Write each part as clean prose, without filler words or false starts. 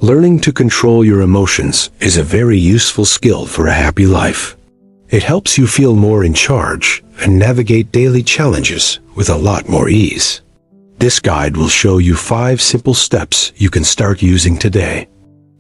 Learning to control your emotions is a very useful skill for a happy life. It helps you feel more in charge and navigate daily challenges with a lot more ease. This guide will show you 5 simple steps you can start using today.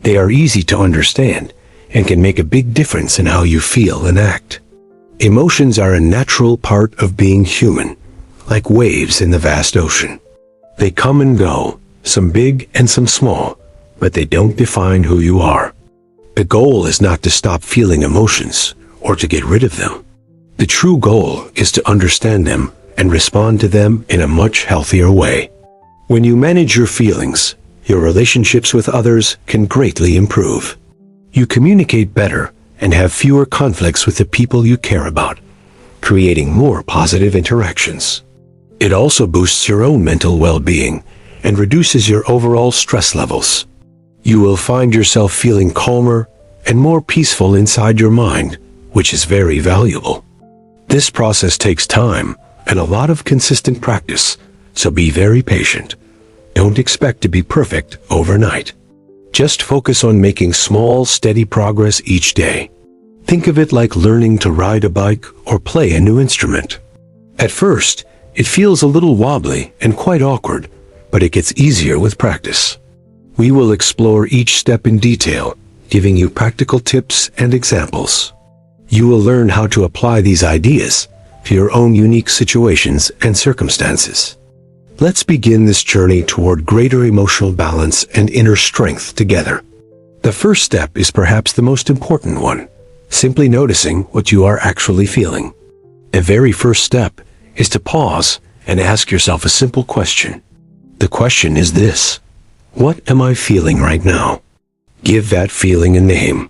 They are easy to understand and can make a big difference in how you feel and act. Emotions are a natural part of being human, like waves in the vast ocean. They come and go, some big and some small, but they don't define who you are. The goal is not to stop feeling emotions or to get rid of them. The true goal is to understand them and respond to them in a much healthier way. When you manage your feelings, your relationships with others can greatly improve. You communicate better and have fewer conflicts with the people you care about, creating more positive interactions. It also boosts your own mental well-being and reduces your overall stress levels. You will find yourself feeling calmer and more peaceful inside your mind, which is very valuable. This process takes time and a lot of consistent practice, so be very patient. Don't expect to be perfect overnight. Just focus on making small, steady progress each day. Think of it like learning to ride a bike or play a new instrument. At first, it feels a little wobbly and quite awkward, but it gets easier with practice. We will explore each step in detail, giving you practical tips and examples. You will learn how to apply these ideas to your own unique situations and circumstances. Let's begin this journey toward greater emotional balance and inner strength together. The first step is perhaps the most important one, simply noticing what you are actually feeling. The very first step is to pause and ask yourself a simple question. The question is this: what am I feeling right now? Give that feeling a name.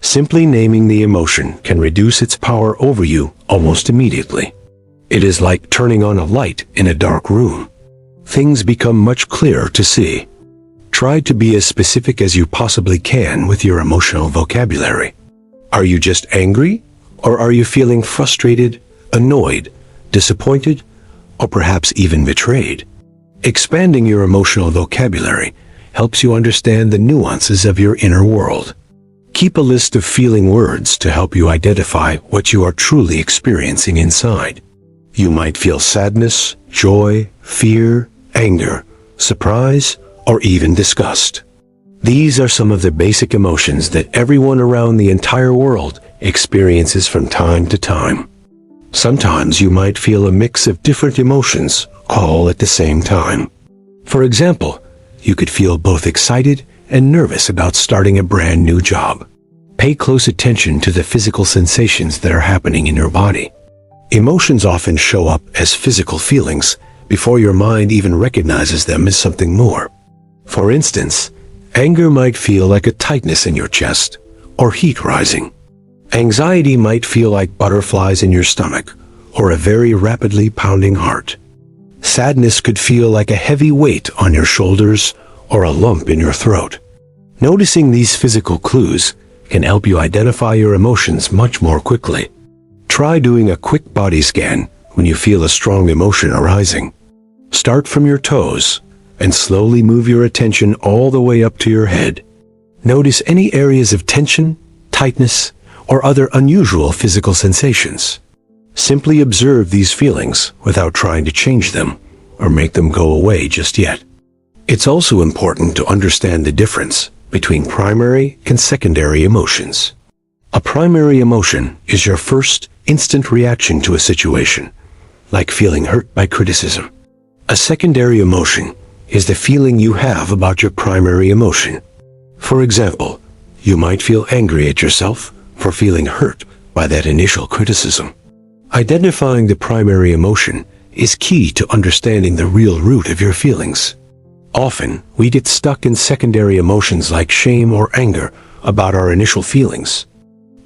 Simply naming the emotion can reduce its power over you almost immediately. It is like turning on a light in a dark room. Things become much clearer to see. Try to be as specific as you possibly can with your emotional vocabulary. Are you just angry? Or are you feeling frustrated, annoyed, disappointed, or perhaps even betrayed? Expanding your emotional vocabulary helps you understand the nuances of your inner world. Keep a list of feeling words to help you identify what you are truly experiencing inside. You might feel sadness, joy, fear, anger, surprise, or even disgust. These are some of the basic emotions that everyone around the entire world experiences from time to time. Sometimes you might feel a mix of different emotions all at the same time. For example, you could feel both excited and nervous about starting a brand new job. Pay close attention to the physical sensations that are happening in your body. Emotions often show up as physical feelings before your mind even recognizes them as something more. For instance, anger might feel like a tightness in your chest or heat rising. Anxiety might feel like butterflies in your stomach or a very rapidly pounding heart. Sadness could feel like a heavy weight on your shoulders or a lump in your throat. Noticing these physical clues can help you identify your emotions much more quickly. Try doing a quick body scan when you feel a strong emotion arising. Start from your toes and slowly move your attention all the way up to your head. Notice any areas of tension, tightness, or other unusual physical sensations. Simply observe these feelings without trying to change them or make them go away just yet. It's also important to understand the difference between primary and secondary emotions. A primary emotion is your first instant reaction to a situation, like feeling hurt by criticism. A secondary emotion is the feeling you have about your primary emotion. For example, you might feel angry at yourself for feeling hurt by that initial criticism. Identifying the primary emotion is key to understanding the real root of your feelings. Often, we get stuck in secondary emotions like shame or anger about our initial feelings.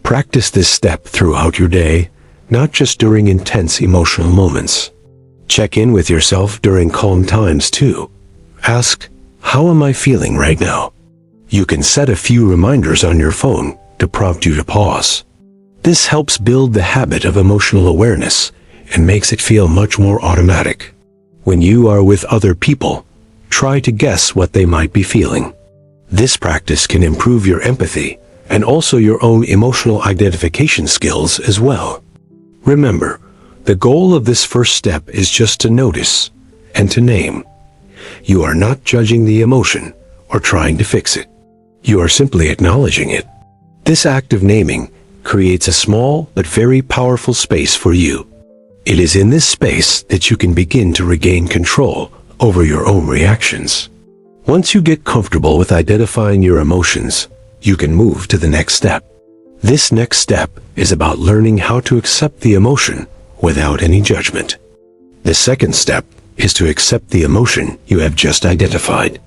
Practice this step throughout your day, not just during intense emotional moments. Check in with yourself during calm times too. Ask, how am I feeling right now? You can set a few reminders on your phone to prompt you to pause. This helps build the habit of emotional awareness and makes it feel much more automatic. When you are with other people, try to guess what they might be feeling. This practice can improve your empathy and also your own emotional identification skills as well. Remember, the goal of this first step is just to notice and to name. You are not judging the emotion or trying to fix it. You are simply acknowledging it. This act of naming creates a small but very powerful space for you. It is in this space that you can begin to regain control over your own reactions. Once you get comfortable with identifying your emotions, you can move to the next step. This next step is about learning how to accept the emotion without any judgment. The second step is to accept the emotion you have just identified.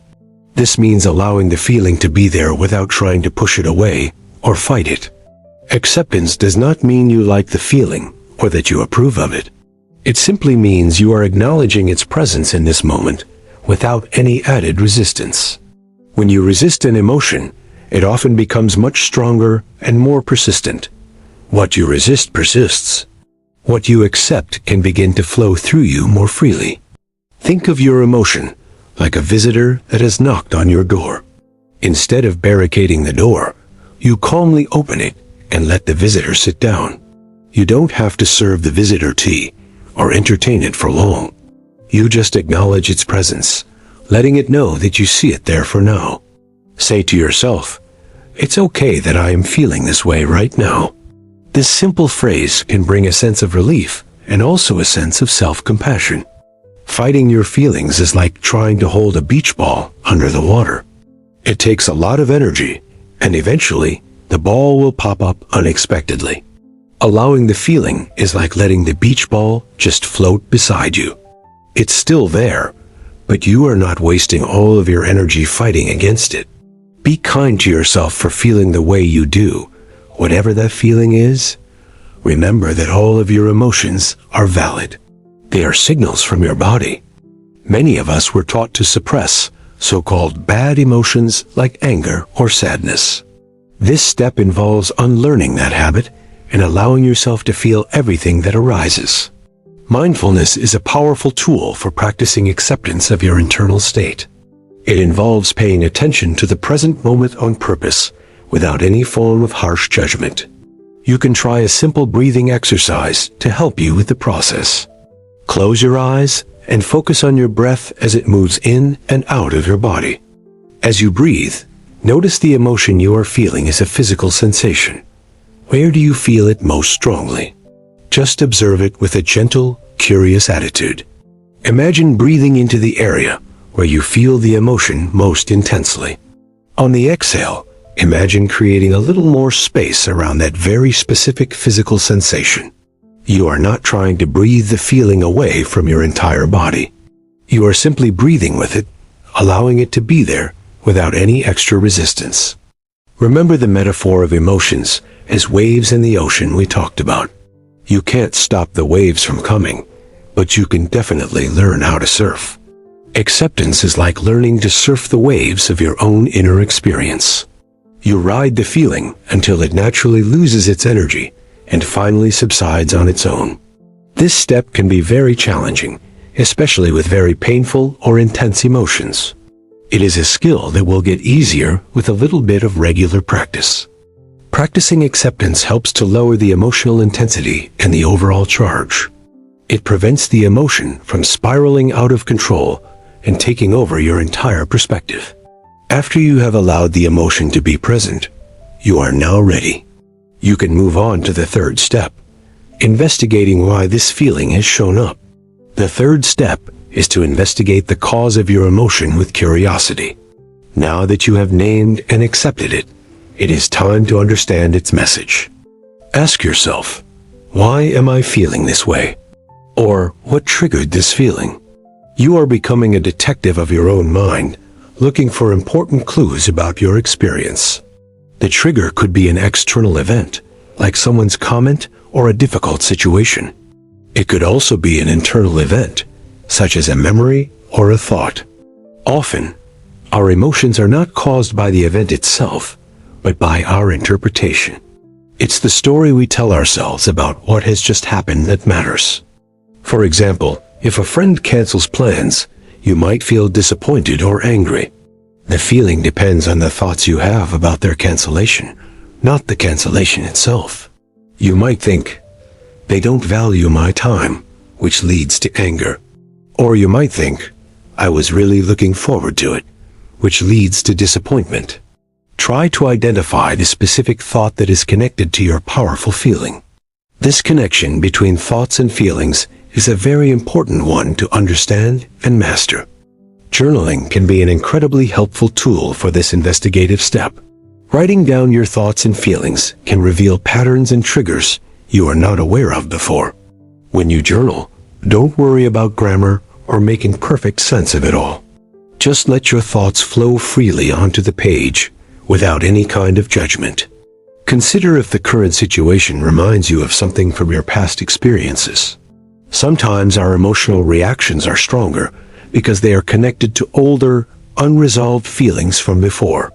This means allowing the feeling to be there without trying to push it away or fight it. Acceptance does not mean you like the feeling or that you approve of it. It simply means you are acknowledging its presence in this moment without any added resistance. When you resist an emotion, it often becomes much stronger and more persistent. What you resist persists. What you accept can begin to flow through you more freely. Think of your emotion like a visitor that has knocked on your door. Instead of barricading the door, you calmly open it and let the visitor sit down. You don't have to serve the visitor tea or entertain it for long. You just acknowledge its presence, letting it know that you see it there for now. Say to yourself, "It's okay that I am feeling this way right now." This simple phrase can bring a sense of relief and also a sense of self-compassion. Fighting your feelings is like trying to hold a beach ball under the water. It takes a lot of energy, and eventually, the ball will pop up unexpectedly. Allowing the feeling is like letting the beach ball just float beside you. It's still there, but you are not wasting all of your energy fighting against it. Be kind to yourself for feeling the way you do. Whatever that feeling is, remember that all of your emotions are valid. They are signals from your body. Many of us were taught to suppress so-called bad emotions like anger or sadness. This step involves unlearning that habit and allowing yourself to feel everything that arises. Mindfulness is a powerful tool for practicing acceptance of your internal state. It involves paying attention to the present moment on purpose without any form of harsh judgment. You can try a simple breathing exercise to help you with the process. Close your eyes and focus on your breath as it moves in and out of your body. As you breathe, notice the emotion you are feeling as a physical sensation. Where do you feel it most strongly? Just observe it with a gentle, curious attitude. Imagine breathing into the area where you feel the emotion most intensely. On the exhale, imagine creating a little more space around that very specific physical sensation. You are not trying to breathe the feeling away from your entire body. You are simply breathing with it, allowing it to be there without any extra resistance. Remember the metaphor of emotions as waves in the ocean we talked about. You can't stop the waves from coming, but you can definitely learn how to surf. Acceptance is like learning to surf the waves of your own inner experience. You ride the feeling until it naturally loses its energy and finally subsides on its own. This step can be very challenging, especially with very painful or intense emotions. It is a skill that will get easier with a little bit of regular practice. Practicing acceptance helps to lower the emotional intensity and the overall charge. It prevents the emotion from spiraling out of control and taking over your entire perspective. After you have allowed the emotion to be present, you are now ready. You can move on to the third step, investigating why this feeling has shown up. The third step is to investigate the cause of your emotion with curiosity. Now that you have named and accepted it, it is time to understand its message. Ask yourself, why am I feeling this way? Or what triggered this feeling? You are becoming a detective of your own mind, looking for important clues about your experience. The trigger could be an external event, like someone's comment or a difficult situation. It could also be an internal event, such as a memory or a thought. Often, our emotions are not caused by the event itself, but by our interpretation. It's the story we tell ourselves about what has just happened that matters. For example, if a friend cancels plans, you might feel disappointed or angry. The feeling depends on the thoughts you have about their cancellation, not the cancellation itself. You might think, they don't value my time, which leads to anger. Or you might think, I was really looking forward to it, which leads to disappointment. Try to identify the specific thought that is connected to your powerful feeling. This connection between thoughts and feelings is a very important one to understand and master. Journaling can be an incredibly helpful tool for this investigative step. Writing down your thoughts and feelings can reveal patterns and triggers you are not aware of before. When you journal, don't worry about grammar or making perfect sense of it all. Just let your thoughts flow freely onto the page without any kind of judgment. Consider if the current situation reminds you of something from your past experiences. Sometimes our emotional reactions are stronger because they are connected to older, unresolved feelings from before.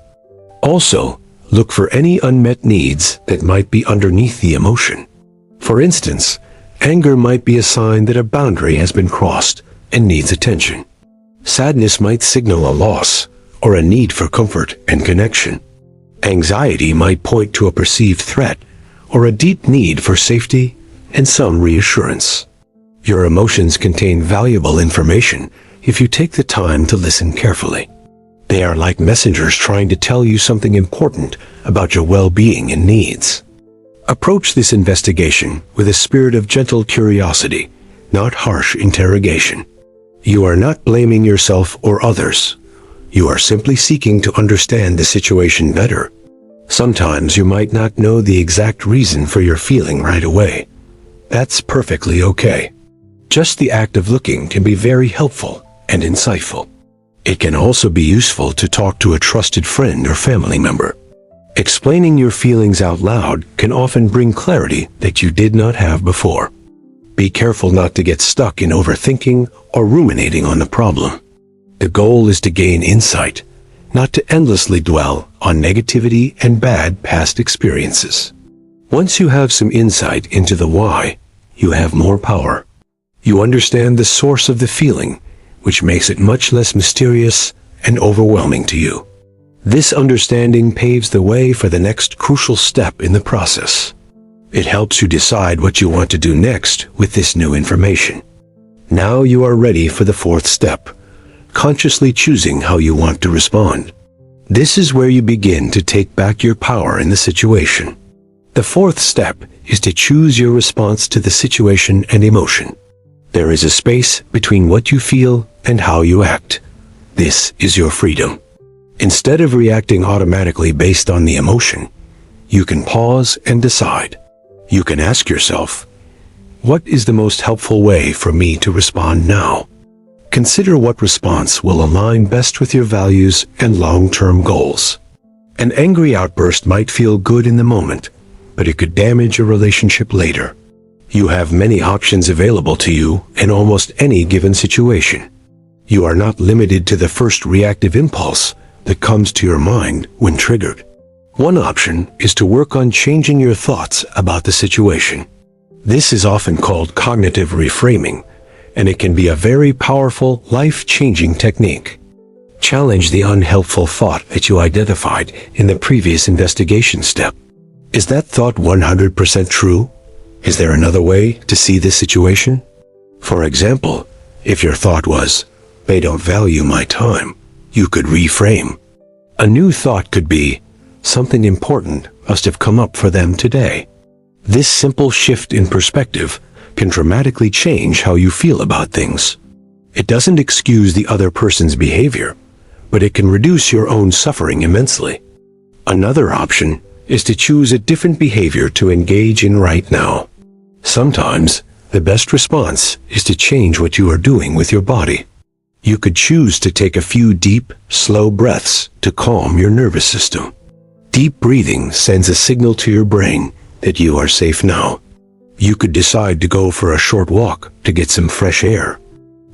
Also, look for any unmet needs that might be underneath the emotion. For instance, anger might be a sign that a boundary has been crossed and needs attention. Sadness might signal a loss or a need for comfort and connection. Anxiety might point to a perceived threat or a deep need for safety and some reassurance. Your emotions contain valuable information if you take the time to listen carefully. They are like messengers trying to tell you something important about your well-being and needs. Approach this investigation with a spirit of gentle curiosity, not harsh interrogation. You are not blaming yourself or others. You are simply seeking to understand the situation better. Sometimes you might not know the exact reason for your feeling right away. That's perfectly okay. Just the act of looking can be very helpful and insightful. It can also be useful to talk to a trusted friend or family member. Explaining your feelings out loud can often bring clarity that you did not have before. Be careful not to get stuck in overthinking or ruminating on the problem. The goal is to gain insight, not to endlessly dwell on negativity and bad past experiences. Once you have some insight into the why, you have more power. You understand the source of the feeling, which makes it much less mysterious and overwhelming to you. This understanding paves the way for the next crucial step in the process. It helps you decide what you want to do next with this new information. Now you are ready for the fourth step, consciously choosing how you want to respond. This is where you begin to take back your power in the situation. The fourth step is to choose your response to the situation and emotion. There is a space between what you feel and how you act. This is your freedom. Instead of reacting automatically based on the emotion, you can pause and decide. You can ask yourself, what is the most helpful way for me to respond now? Consider what response will align best with your values and long-term goals. An angry outburst might feel good in the moment, but it could damage a relationship later. You have many options available to you in almost any given situation. You are not limited to the first reactive impulse that comes to your mind when triggered. One option is to work on changing your thoughts about the situation. This is often called cognitive reframing, and it can be a very powerful, life-changing technique. Challenge the unhelpful thought that you identified in the previous investigation step. Is that thought 100% true? Is there another way to see this situation? For example, if your thought was, they don't value my time, you could reframe. A new thought could be, something important must have come up for them today. This simple shift in perspective can dramatically change how you feel about things. It doesn't excuse the other person's behavior, but it can reduce your own suffering immensely. Another option is to choose a different behavior to engage in right now. Sometimes, the best response is to change what you are doing with your body. You could choose to take a few deep, slow breaths to calm your nervous system. Deep breathing sends a signal to your brain that you are safe now. You could decide to go for a short walk to get some fresh air.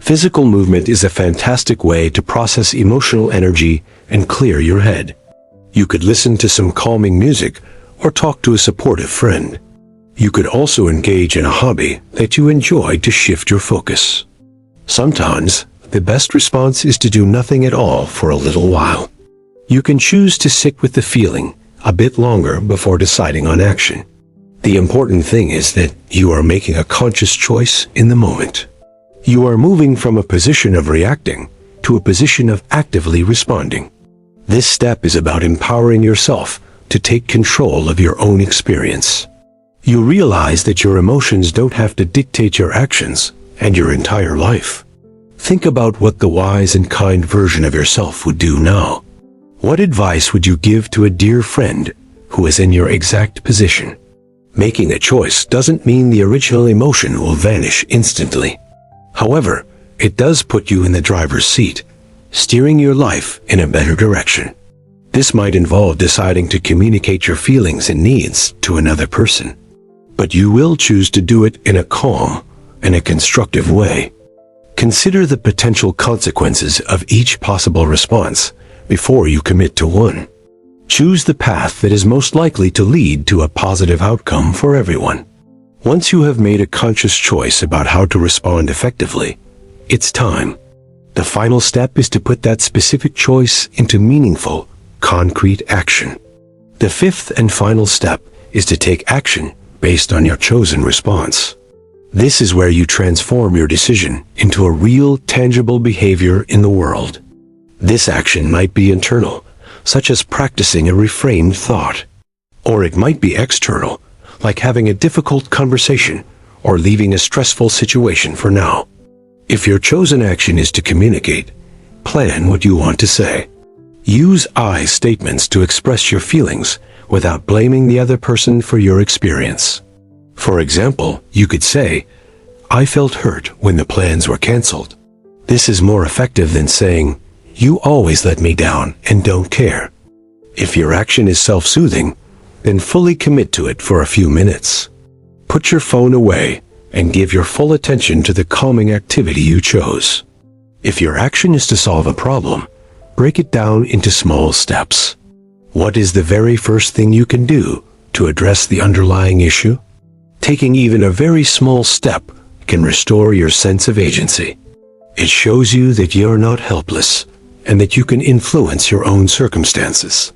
Physical movement is a fantastic way to process emotional energy and clear your head. You could listen to some calming music or talk to a supportive friend. You could also engage in a hobby that you enjoy to shift your focus. Sometimes, the best response is to do nothing at all for a little while. You can choose to sit with the feeling a bit longer before deciding on action. The important thing is that you are making a conscious choice in the moment. You are moving from a position of reacting to a position of actively responding. This step is about empowering yourself to take control of your own experience. You realize that your emotions don't have to dictate your actions and your entire life. Think about what the wise and kind version of yourself would do now. What advice would you give to a dear friend who is in your exact position? Making a choice doesn't mean the original emotion will vanish instantly. However, it does put you in the driver's seat, steering your life in a better direction. This might involve deciding to communicate your feelings and needs to another person, but you will choose to do it in a calm and a constructive way. Consider the potential consequences of each possible response before you commit to one. Choose the path that is most likely to lead to a positive outcome for everyone. Once you have made a conscious choice about how to respond effectively, it's time. The final step is to put that specific choice into meaningful, concrete action. The fifth and final step is to take action based on your chosen response. This is where you transform your decision into a real, tangible behavior in the world. This action might be internal, such as practicing a reframed thought. Or it might be external, like having a difficult conversation or leaving a stressful situation for now. If your chosen action is to communicate, plan what you want to say. Use I statements to express your feelings without blaming the other person for your experience. For example, you could say, "I felt hurt when the plans were canceled." This is more effective than saying, "You always let me down and don't care." If your action is self-soothing, then fully commit to it for a few minutes. Put your phone away and give your full attention to the calming activity you chose. If your action is to solve a problem, break it down into small steps. What is the very first thing you can do to address the underlying issue? Taking even a very small step can restore your sense of agency. It shows you that you're not helpless and that you can influence your own circumstances.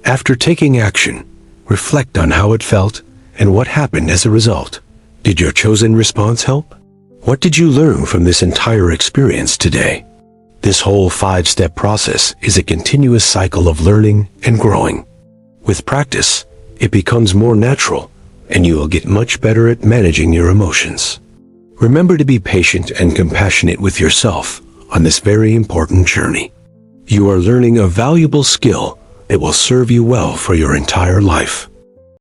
After taking action, reflect on how it felt and what happened as a result. Did your chosen response help? What did you learn from this entire experience today? This whole 5-step process is a continuous cycle of learning and growing. With practice, it becomes more natural, and you will get much better at managing your emotions. Remember to be patient and compassionate with yourself on this very important journey. You are learning a valuable skill that will serve you well for your entire life.